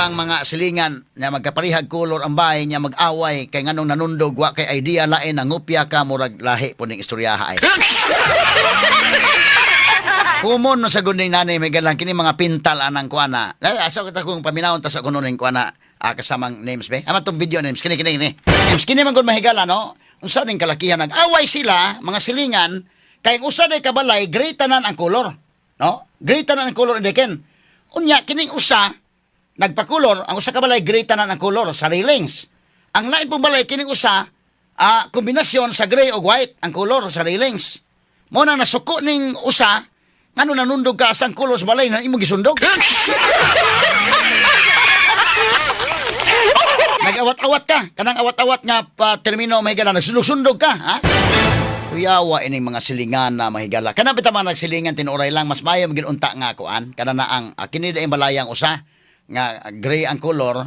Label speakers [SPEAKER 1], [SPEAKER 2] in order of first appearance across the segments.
[SPEAKER 1] bang mga silingan na magkaparihag kulor ang bahay niya mag-away kay nganong nanundog wa kay idea lain nangupya ka murag lahi po ning istoryaha ay. Kumon no sa gunding nanay may galang kini mga pintal anang kuana. Asa kita kung paminawon ta sa kuno ning kuana kasamang names be. Ama tong video names kini. Names kini man gud mahigala no. Unsa ning kalakihan nag-away sila mga silingan kay usa day kabalay gray tanan ang kolor. No? Gray tanan ang kolor indeken. Unya kining usa nagpakulor ang usa ka balay gray tanan ang kolor sa railings. Ang lain pong balay kining usa kombinasyon sa gray o white ang kolor sa railings. Mo na nasuko ning usa ngano nanundog ka sa kolor sa balay na imong gisundog. Nag-awat-awat ka kanang awat-awat nga pa termino mahigala nagsundog-sundog ka ha. Kuyawa ining mga silingan na mahigala. Kana bitaw mga nagsilingan tinuray lang mas mayo magin unta nga kuan kana na ang kini daing balayang usa nga gray ang color.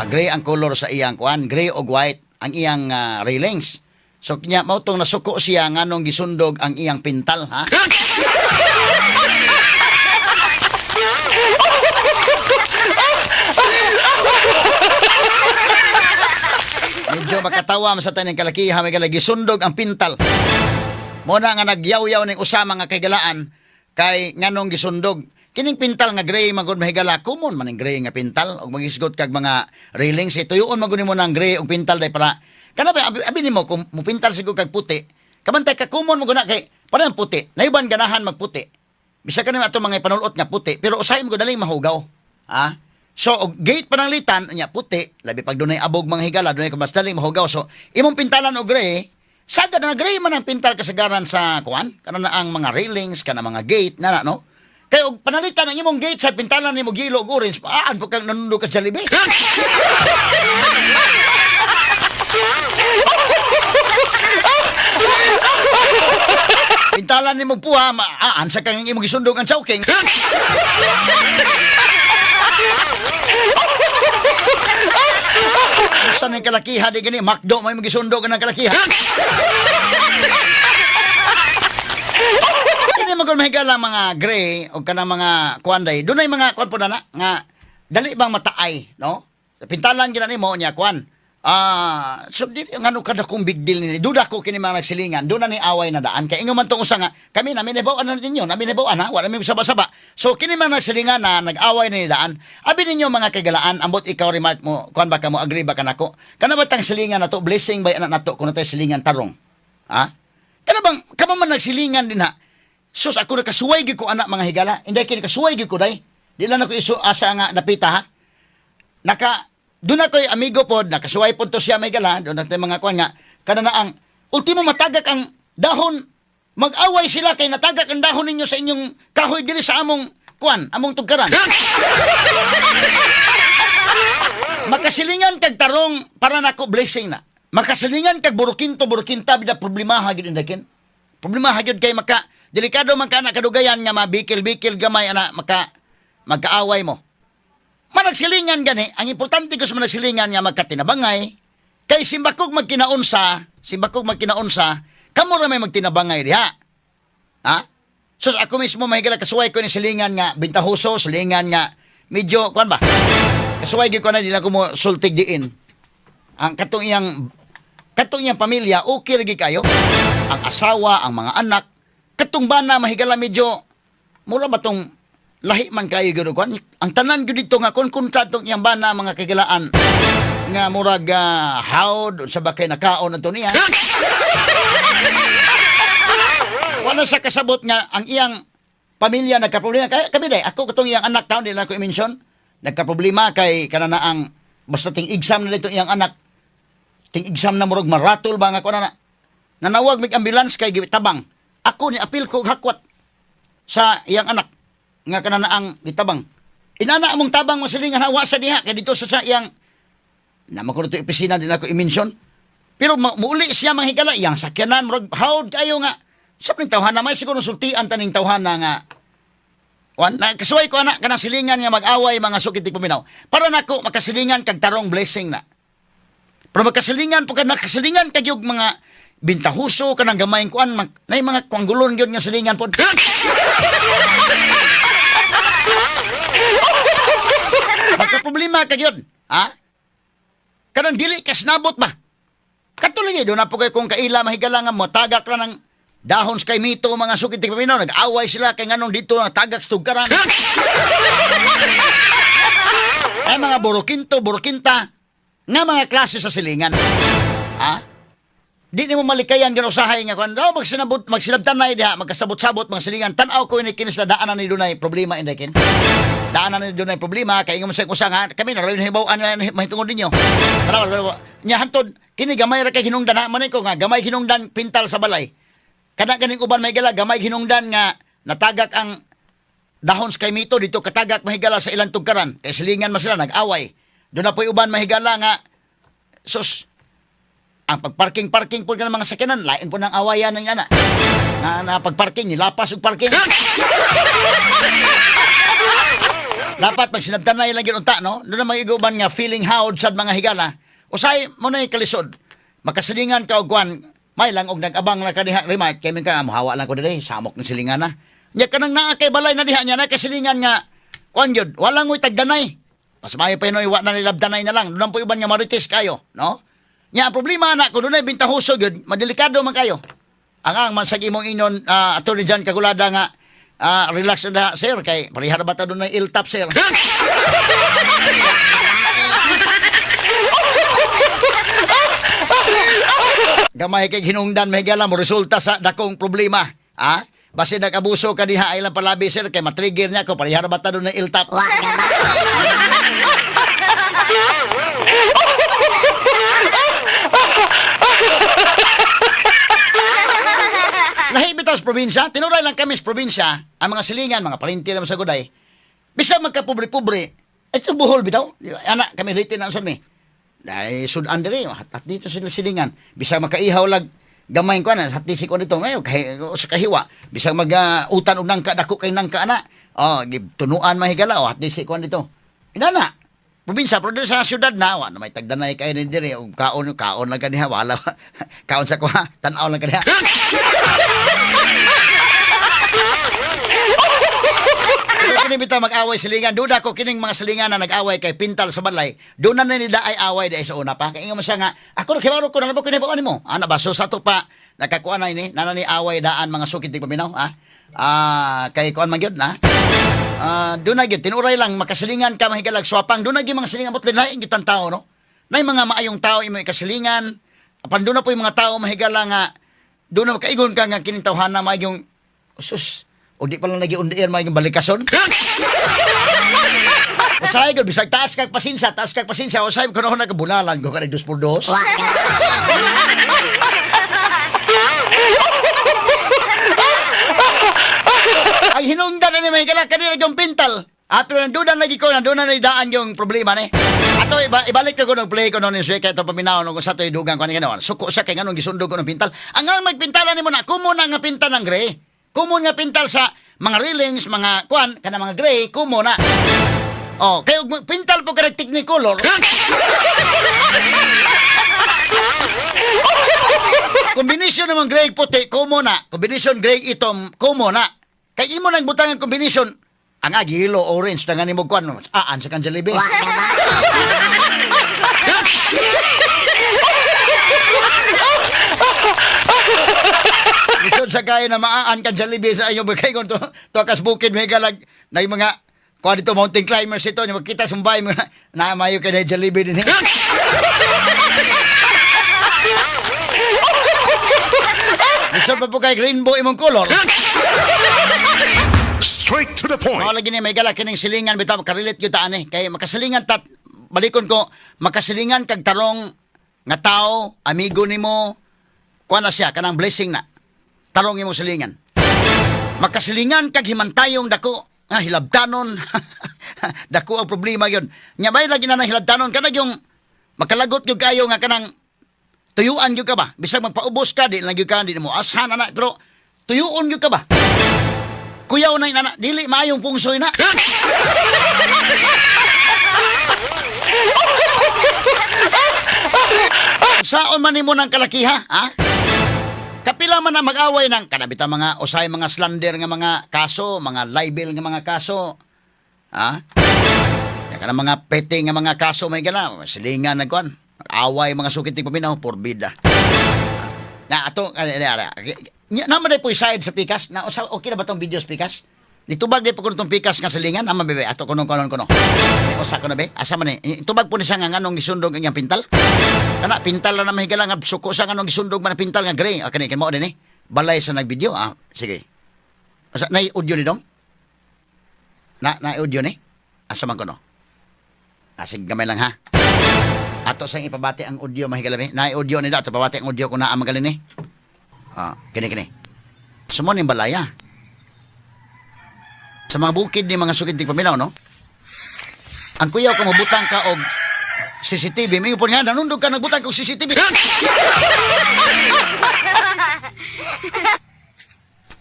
[SPEAKER 1] Gray ang color sa iyang kuan, gray o white ang iyang railings. So kanya mao tong nasuko siya nganong gisundog ang iyang pintal ha. Medyo makatawa sa taning kalakiha may galagi sundog ang pintal. Mo na nga nagyaw-yaw ning usa mga kaygalaan kay nganong gisundog. Kining pintal nga gray magud mahigala common man ning gray nga pintal ug magisgot kag mga railings ituyon magud nimo nang gray ug pintal day para kana ba abi nimo kung mo pintal sigud kag puti. Kabantay ka common mo guna kay parang puti. Naiban ganahan magputi. Bisa kanimo ato mga panulot nga puti pero usahay mo daling mahugaw. Ha? So, gate pananglitan, nya puti, labi pag dunay abog mga higala, dunay mas daling mahugaw. So, imong pintalan o gray, sagad na gray man ang pintal kasagaran sa kuan, kana na ang mga railings, kana mga gate, na no? Kaya og panalitan ang imong gate sa pintalan nimo gilo og orange, paan po kang nanundog ka sa libi. Pintalan nimo puha, maan sa kang imong gisundog ang chowking. Saan ang kalakiha di gani? Makdo may magisundog ng kalakiha. Hindi mo kung mahigala mga gray o ka mga kuanday. Doon ay mga kuan po na nga dali bang mataay, no? Pintalan gina nimo niya kuan. So di ngano kada kong big deal ni duda ko kini mga nagsilingan doon na ni away na daan kay ingon man tong usa nga kami na minabaw ano ninyo na minabaw ana wala mi saba-saba so kini mga nagsilingan na nag-away na ni daan abi ninyo mga kagalaan ambot ikaw remark mo kuan ba ka mo agree ba kanako kana ba tang silingan nato blessing by anak nato kuno tay silingan tarong ha kana bang kamo man nagsilingan din ha sus ako nakasuway gyud ko anak mga higala inday kini kasuway gyud ko day di lang ako iso asa nga napita ha doon ako'y amigo po, nakasuway po to siya may gala, doon natin mga kuwan nga, kada na ang, ultimo matagak ang dahon, mag-away sila kay natagak ang dahon ninyo sa inyong kahoy dili sa among kuwan, among tugkaran. Makasilingan kag tarong para nako blessing na. Makasilingan kag burukinta, bida problema hagid indakin. Problema hagid kay delikado man ka na kadugayan nga mabikil-bikil gamay ana magkaaway mo. Managsilingan gani, ang importante ko sa managsilingan nga magkatinabangay, kay simbakog magkinaunsa, kamo ra may magtinabangay diha. Ha? So ako mismo mahigala kasuway ko ni silingan nga bintahuso, silingan nga medyo kuan ba? Kasuway gyud ko na dila ko mo sultig diin. Ang katong iyang pamilya okay lagi kayo. Ang asawa, ang mga anak, katong bana mahigala medyo mura ba tong lahi man kayo gyud kon ang tanan gyud dito nga kun tong iyang bana mga kagilaan nga murag hawd sa bakay nakaon ato niya wala sa kasabot nga ang iyang pamilya nagkaproblema kay kami day ako katong iyang anak taon dili ko i-mention nagkaproblema kay kana na ang basta ting exam na dito iyang anak ting exam na murag maratol ba nga kuna na nanawag mig ambulance kay gitabang ako ni apil ko hakwat sa iyang anak nga kana na ang gitabang. Inana among tabang masilingan hawa sa diha kay dito sa iyang naman ko dito opisina din ako i-mention. Pero muuli siya manghigala iyang sakyanan murag hawd kayo nga sa ning tawhana may siguro sultian taning tawhana nga na kasuway ko anak kana silingan nga mag-away mga sukitig paminaw. Para nako makasilingan kag tarong blessing na. Pero makasilingan po ka nakasilingan kag yung mga bintahuso kanang gamayng kuan nay mga kuanggulon gyud nga silingan pod. Magka problema ka yun. Ha? Kanang dili ka sinabot ba? Katuloy doon na po kayo kung kaila mahigala nga mo, tagak lang ng dahon kay mito mga sukit ti paminaw, nag-away sila kay nganong dito nga tagak stugkaran. Ay mga burukinta, nga mga klase sa silingan. Ha? Di mo malikayan gano usahay nga kuan. Oh, magsilabtan na diha, magkasabot-sabot mga silingan. Tan-aw ko ini kinis na daanan ni dunay problema inday kin. Daanan ni dunay problema kay ingom sa usang ha. Kami na rin hibaw-an mahitungod ninyo. Tara, nya hantod kini gamay ra kay hinungdan ha man ko nga gamay hinungdan pintal sa balay. Kana ganing uban mahigala gamay hinungdan nga natagak ang dahon kay mito dito katagak mahigala sa ilang tugkaran. Kay silingan man sila nag-away. Doon na po'y uban mahigala nga sus ang pagparking-parking po ng mga sakyanan, lain po ng awayan ng yana. Na pagparking, nilapas yung parking. Dapat pag sinabtan na ilang ginunta, no? Doon na mag-iguban nga feeling howd sa mga higala. Usay mo na yung kalisod. Makasilingan ka o kuwan, may lang og nag-abang na kadiha remark, kaya ka, mahawa lang ko dali, samok ng silingan na. Nya ka nang naakay balay na diha niya na kasilingan nga, kuwan yun, walang mo'y tagdanay. Mas mayo pa yun, iwa na nilabdanay na lang. Doon po iban nga marites kayo, no? Nya ang problema na kung doon ay bintahuso yun, madelikado man kayo. Ang man sa imong inon attorney Jan Kagulada nga relax na sir kay parihara ba ta doon ay iltap sir. Gamay kay hinungdan may gala mo resulta sa dakong problema. Ha? Basi nag-abuso ka diha ay lang palabi sir kay matrigger niya ko parihara ba ta doon ay iltap. Lahi bitas probinsya, tinuray lang kami sa probinsya, ang mga silingan, mga palinti naman sa guday, bisa magka-pobre-pobre, ito buhol bitaw, anak kami litin na sa mi. Dahil sudan diri, hat dito sila silingan, bisa makaihaw lag gamay ko na, hati si ko dito, ngayon, sa kahiwa, bisa mag-utan og nangka, dako kay nangka anak, tunuan mahigala, hati si ko dito. Inana, probinsya, pero sa syudad na, na may tagdanay kayo ni diri, kaon lang kaniha, wala, kaon sa kuha, tanaw lang kaniha. Pero kini bitaw mag-away silingan, duda ko kining mga silingan na nag-away kay pintal sa balay, doon na nila ay away dahil sa una pa. Kaya nga siya nga, ako nakibaro ko, nalabok ko ni mo. Ano ba, so sa to pa, nakakuha na ini, nanani away daan mga sukit di paminaw, kay kuan man gyud na. Doon na gyud, tinuray lang, makasilingan ka, mahigalag swapang, doon na gyud mga silingan, butlin laing gyud ang tao, no? Na mga maayong tao, imo ikasilingan, apan doon na po yung mga tao, mahigala nga, doon na makaigon ka nga kinintawhan na maayong, sus, o di pa lang nag-iundiir maayong balikason. Usay gyud, bisag taas kag pasinsya, usay ko na nagabulalan ko, kanay 2x2. Ang hinungdan na ni mahigala, kanina yung pintal. Pero nandunan lagi ko, nandunan na daan yung problema ni. Ato, ibalik ko nung play ko nung niswe, kaya ito paminaw nung sa ito idugan ko na ganawan. Suko siya, kaya nga nung gisundo ko ng pintal. Ang nga magpintalan ni mo na, kumuna nga pintal ng gray. Kumuna nga pintal sa mga railings, mga kwan, kana mga gray, kumuna. Kaya pintal po ka technicolor. Kombinasyon ng gray puti, kumuna. Kombinasyon gray itom, kumuna. Kaya imo nang butang ang kombinasyon, ang agilo, orange, na nga ni mo kwan, sa kanjalibi. Lisod sa kayo na maaan kanjalibi sa inyong bagay kung to akas bukid, may galag, na yung mga, kung dito mountain climbers ito, yung magkita sumbay, na mayo ka na jalibi din. Lisod pa po kay rainbow imong color.
[SPEAKER 2] Straight to the point.
[SPEAKER 1] Mao lagi ni may gala kining silingan bitaw karelate gyud taan kay makasilingan balikon ko makasilingan kag tarong nga tao amigo nimo kuha na siya kanang blessing na tarong imo silingan. Makasilingan kag himantayong dako nga hilabtanon dako ang problema yon. Nya bay lagi na hilabtanon kanang yung makalagot gyud kayo nga kanang tuyuan gyud ka ba bisag magpaubos ka di lang gyud ka di mo ashan ana pero tuyuon gyud ka ba. Kuyaw na inana, dili maayong pungsoy na. Saon man nimo ng kalakiha, ha? Kapila man na mag-away ng kanabita mga usay mga slander nga mga kaso, mga libel nga mga kaso. Ha? Kanang mga petting nga mga kaso may gala, silingan na kuan. Away mga sukit ti paminaw porbida. Na ato naman day po side sa pikas na okay na ba tong video sa pikas? Nitubag di pa ko tong pikas nga silingan ama bebe ato kuno. Usa ko na be asa man ni itubag po ni siya nga nganong gisundog ang iyang pintal. Kana pintal na mahigala nga suko sa nganong gisundog man pintal nga gray. Okay ni mo din balay sa nagvideo. Sige. Asa na audio ni dong? Na audio ni? Asa man kuno? Asig gamay lang ha. Ato sang ipabati ang audio mahigalabi. Na audio ni dato pabati ang audio kung naa magaling ni. Kini. Sumo ni balaya. Sa mga bukid ni mga sukid di paminaw no. Ang kuyaw ko mabutang ka og CCTV, may upon nga nanundog ka nagbutang ka og CCTV.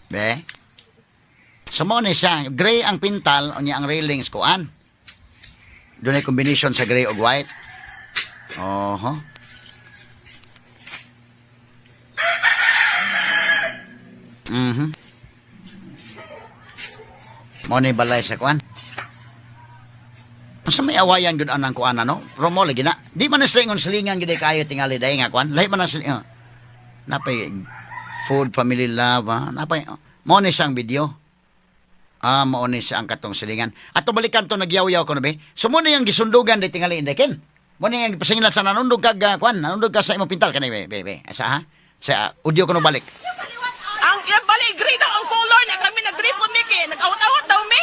[SPEAKER 1] Be. Sumo ni siya, gray ang pintal o niya ang railings kuan. Doon ay combination sa gray ug white. Oho. Mo ni balay sa kuan. Sa may awayan gud anang kuan no? Pero mo lagi na. Di man na slingon silingan gid kayo tingali day nga kuan. Lahi man na silingan. Napay food family love napay mo ni sang video. Mao ni siya ang katong silingan. Ato balikan to nagyaw-yaw ko no be. So mo na yung gisundugan day tingali indeken. Mo na yung pasingilan sa nanundog kag kuan, nanundog ka sa imong pintal kanay be. Asa ha? Sa audio ko no balik.
[SPEAKER 2] Ang yan balik green ang color na kami naggripon mi kay nag-awat-awat daw mi.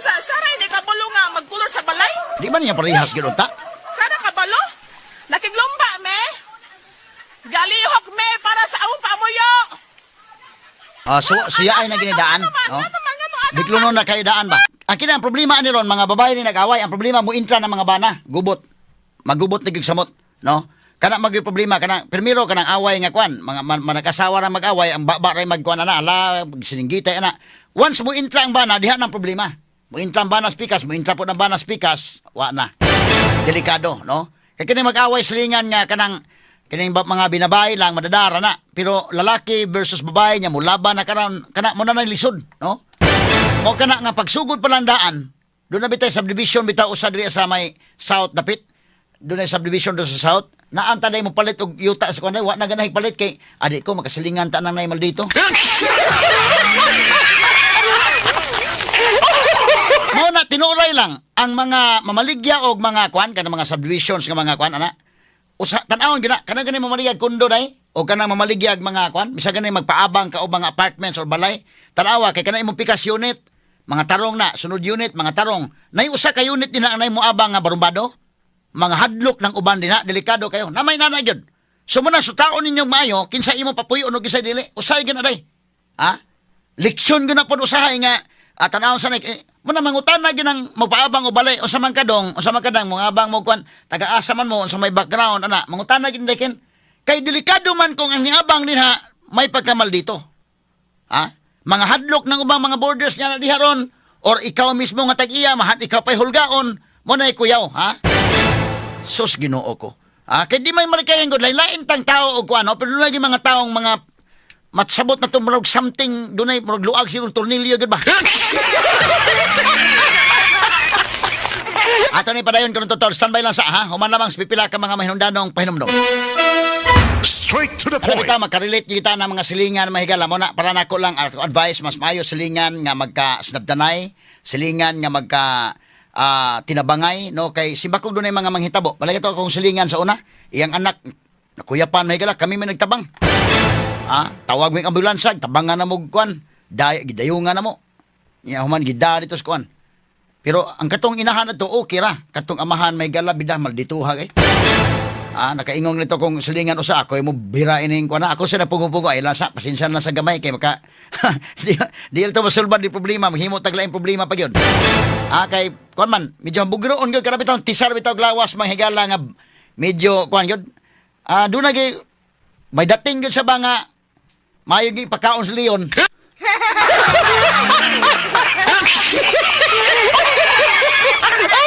[SPEAKER 2] Sa saray ni kabalo nga magkulor sa balay.
[SPEAKER 1] Di ba niya parehas gid ta?
[SPEAKER 2] Sana kabalo? Nakiglumba me. Galihok me para sa awong pamuyo.
[SPEAKER 1] Suya ay na ginidaan. Bigluno na kayo daan ba? Ang kinang problema ni ron, mga babae ni nag-away, ang problema mo intra ng mga bana, gubot. Magubot ni gigsamot, no? Kana magyo problema kana primero kanang away nga kwan, mga manakasawa ra mag-away, ang baba ray magkuan na ala sininggitay ana. Once mo intra ang bana, diha nang problema. Mo intra ang bana spikas, mo intra po ng bana spikas, wa na. Delikado, no? Kay kini mag-away silingan nga kanang kining mga binabae lang madadara na, pero lalaki versus babae nya mo laban na karon kana mo na lisod, no? O kana nga pagsugod pa lang daan, doon na bitay subdivision bitaw usa diri sa may south dapit. Doon na subdivision do sa south. Naanta day mo palit og yuta sa kanay, wa na ganay palit kay adi ko makasilingan ta nang nay maldito. Mao na tinuray lang ang mga mamaligya og mga kwan kanang mga subdivisions nga mga kwan ana. Usa tan-awon gina kanang ganay mamaligya kondo day o kanang mamaligya mga kwan bisa ganay magpaabang ka og mga apartments or balay. Tan-awa kay kanay imong pikas unit, mga tarong na sunod unit, mga tarong. Nay usa ka unit din na nay moabang nga barumbado. Mga hadlok ng uban din na delikado kayo. Namay nanay gyud. So muna sutaon ninyong maayo kinsa imo papuyo og isay dili. Usay gyud na day. Ha? Leksyon gyud na pod usahay nga tan-awon sa muna mangutan na gyud ang magpaabang o balay unsa man kadong, unsa man kadang mga abang mo kwan taga-asa man mo unsa may background ana, mangutan na gyud ken. Kay delikado man kung ang niabang dinha may pagkamal dito. Ha? Mga hadlok ng ubang mga borders niya na diha ron or ikaw mismo nga tag-iya mahat ikaw pay hulgaon mo na kuyaw, ha? Sus Ginoo ko. Kay di may malikayan gud lain tang tao og kuano pero lagi mga taong mga matsabot na tumurog something dunay murag luag siguro tornilyo gud ba. Ato ni padayon karon tutor standby lang sa ha. Human lamang pipila ka mga mahinungdanong pahinumdom.
[SPEAKER 3] Straight to the point.
[SPEAKER 1] Kita makarelate kita na mga silingan mahigala mo na para nako lang advice mas maayo silingan nga magka snabdanay, silingan nga magka tinabangay no kay simbakog dunay mga manghitabo. Balay to akong silingan sa una, iyang anak nakuyapan mahigala kami may nagtabang. Tawag mo yung ambulansya, tabangan na mo kuan, gidayungan na mo. Iya human gida dito sa kuan. Pero ang katong inahan ato okay ra, katong amahan may gala bidah maldituha kay. Nakaingong nito kung silingan usa ako mo birain ning kuan ako sa napugo-pugo ay lasa pasensya na sa gamay kay maka di ito masulbad di problema mahimo taglaing problema pa gyud. Kay kuan man medyo bugroon gyud kada bitaw tisar bitaw glawas manghigala nga medyo kuan gyud. Dunay may dating gyud sa banga mayo gi pagkaon sa leon.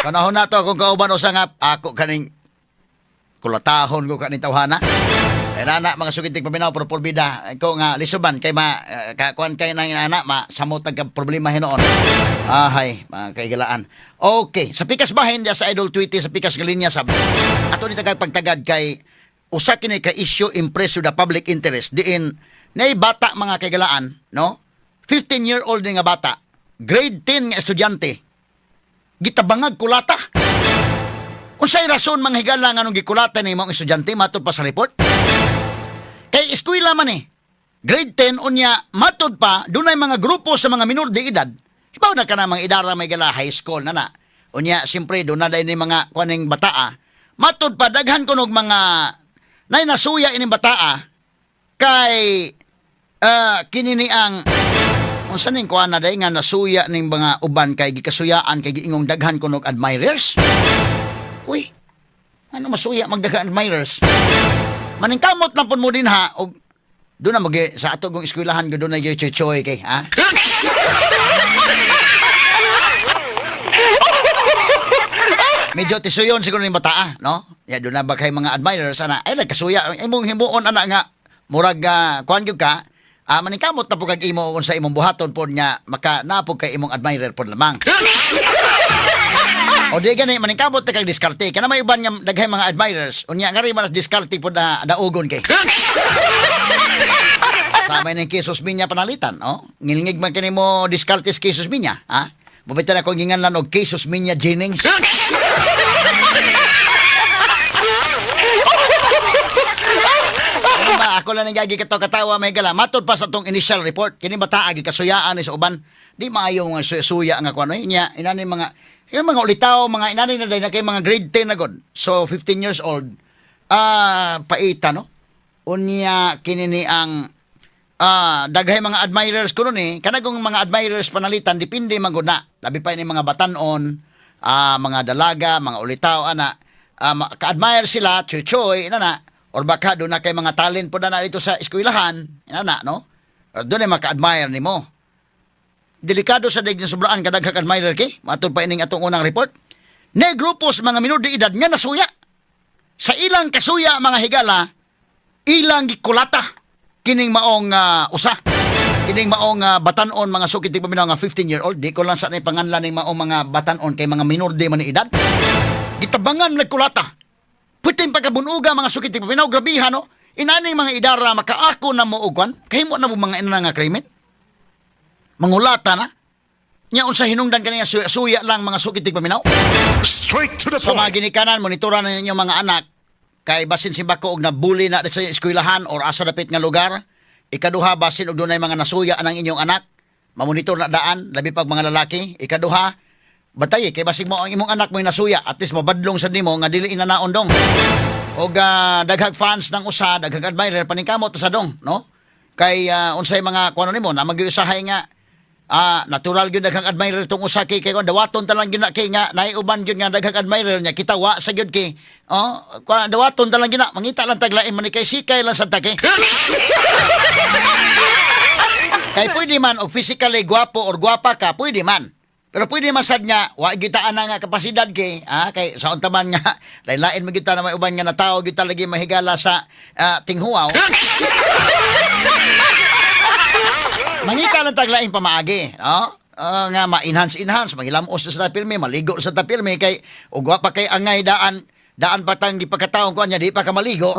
[SPEAKER 1] Kanahon na to kung kauban usa nga ako kaning kulatahon ko kaning tawhana. Anak mga sugitig paminaw pero porbida ko nga lisuban kay kuan kay nang anak samot tag problema hinoon. Hay mga kaigalaan. Okay, sa pikas bahin dia sa Idol Tweety sa pikas galinya sab. Ato ni tagag pagtagad kay usa kini ka issue impress with the public interest diin nay bata mga kaigalaan, no? 15-year-old ni nga bata, grade 10 nga estudyante. Gitabangag kulata. Unsay rason mga higala nga nung gikulata ni mga estudyante matod pa sa report? Kay eskwela man grade 10 unya matod pa dunay mga grupo sa mga minor de edad. Ibaw na ka na mga idara may gala high school na. Unya siyempre doon na ni mga kuaning bataa. Matod pa daghan kunog mga nay nasuya ining bataa kay kinini ang unsa ning kuan na day nga nasuya ning mga uban kay gikasuyaan kay giingong daghan kunog admirers. Uy, ano masuya magdagan admirers? Maningkamot lang po mo din ha, o doon na sa ato kong eskwelahan ko doon na yung choy kay, ha? Medyo tisuyon siguro ng bata, no? Ya, doon na ba kay mga admirers, ana? Ay, nagkasuya, imong himbuon, ana nga, murag, kuhan yun ka, maningkamot na po kag imo kung sa imong buhaton po niya, maka napog kay imong admirer po lamang. O di gani maningkamot na kag diskarte kana may uban nga daghay mga admirers unya nga rin man diskarte pod na daugon kay sa may ning kisos minya panalitan ngilngig man kini mo diskartes kisos minya ha bubitan ako ginganlan og kisos minya Jennings. Ako lang nang gagi katawa may gala matod pa sa tong initial report kini bata agi kasuyaan sa uban di maayo nga suya nga kuno niya inani mga ulitaw mga inani na kay mga grade 10 na god so 15 years old paita no unya kinini ang daghay mga admirers kuno ni kanagong mga admirers panalitan depende maguna labi pa ni mga batanon mga dalaga mga ulitaw ana ka-admire sila choy na or baka doon na kay mga talent po na dito sa eskwelahan na no or doon ay maka-admire nimo. Delikado sa daig ng sobraan kadaghan admirer kay matod pa ining atong unang report ne grupo sa mga minor de edad nga nasuya sa ilang kasuya mga higala ilang gikulata kining maong usa kining maong batanon mga sukitig paminaw nga 15-year-old di ko lang sa panganlan ning maong mga batanon kay mga minor de man edad gitabangan nagkulata puting pagkabunuga mga sukitig paminaw grabihan no inani mga idara makaako na mo ugwan kahimo na mo mga ina nga krimen mangulata na nya unsa hinungdan kaniya suya lang mga sukitig paminaw
[SPEAKER 3] Straight to the
[SPEAKER 1] sa mga
[SPEAKER 3] point.
[SPEAKER 1] ginikanan monitoran na ninyo mga anak kay basin simbako og nabuli na sa eskwelahan or asa dapit nga lugar ikaduha basin og dunay mga nasuya ang inyong anak mamonitor na daan labi pag mga lalaki ikaduha batay kay basig mo ang imong anak mo nasuya at least mabadlong sa nimo nga dili inanaon dong og daghag fans ng usa daghag admirer paningkamot sa dong no kay unsay mga kuno nimo na magiusahay nga natural gyud daghang admirer tong usa kay kon dawaton ta lang gyud na kay nga naiuban gyud nga daghang admirer nya kita wa sa gyud kay dawaton ta lang gyud na mangita lang taglain man kay sikay lang sa take kay pwede man og physically gwapo or gwapa ka pwede man pero pwede man sad nya wa gitaan nga kapasidad kay kay sa unta man nga lain-lain magita na may uban nga natawo gyud lagi mahigala sa tinghuaw mangita lang taglaing pamaagi, no? Nga ma-enhance, manghilamos sa tapilme, maligo sa tapilme, kay, ugwa pa kay angay daan patang di pagkataong ko niya, di pa ka maligo.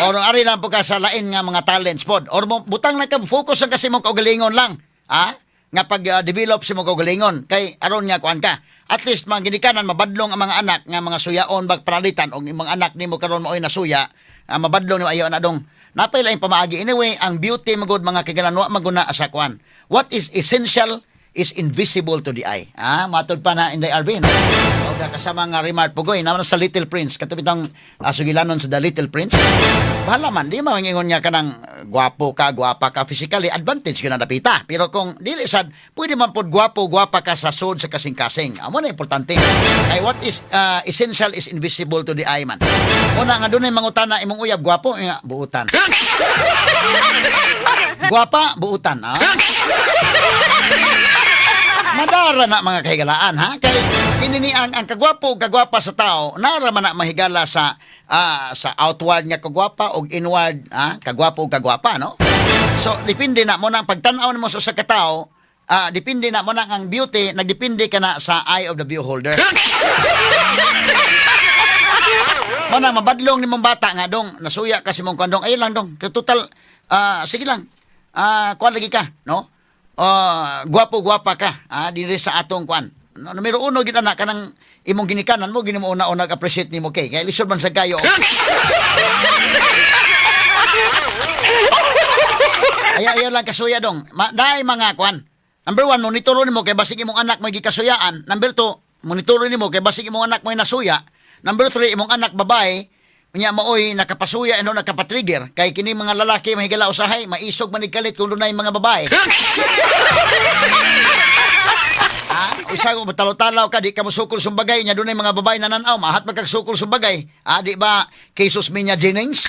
[SPEAKER 1] Or ari lang po ka sa lain nga mga talents pod. Or butang na ka, focus ang kasi mo kaugalingon lang. Nga pag-develop si mo kaugalingon. Kay aron nga kuan ka. At least mga ginikanan, mabadlong ang mga anak nga mga suyaon bagpanalitan o mga anak ni mo karon mo na suya. Mabadlong ni ayo na dong napay laing pamaagi anyway ang beauty magud mga kagalanwa maguna sa kwan what is essential is invisible to the eye matod pa na Inday Alvin o kasama nga remark pugoy naman sa Little Prince katupitang sugilanon sa The Little Prince bahala man di mangingon niya kanang gwapa ka physically advantage gyud na dapita pero kung dili sad pwede man pod gwapa ka sa sud sa kasing-kasing amo na importante kay what is essential is invisible to the eye man una nga dunay mangutana imong uyab gwapo nga buutan gwapa buutan madara na mga kahigalaan kay kini ni ang kagwapo ug kagwapa sa tao nara man na mahigala sa outward nga kagwapa ug inward kagwapo ug kagwapa, no? So depende na mo na ang pagtan-aw nimo sa usa ka tawo, depende na mo na ang beauty, nagdepende ka na sa eye of the beholder. Mana mabadlong ni mong bata nga dong nasuya kasi mong kandong ay lang dong total sige lang kuan lagi ka, no? Gwapo-gwapa ka diri sa atong kuan. No, numero 1 gid anak kanang imong ginikanan mo gini mo una nag-appreciate nimo kay lisod man sa kayo. Ayaw lang kasuya dong. Daay mga kuan. Number 1, monitoron nimo kay basig imong anak may gikasuyaan. Number 2, monitoron nimo kay basig imong anak may nasuya. Number 3, imong anak babae unya maoy nakapasuya ano nakapatrigger kay kini mga lalaki mahigala usahay maisog manigkalit kung dunay mga babae. Isa ko matalo-talaw ka di ka musukol sumbagay nya dunay mga babae nananaw mahat magkagsukol sumbagay. Di ba Jesus Minya Jennings?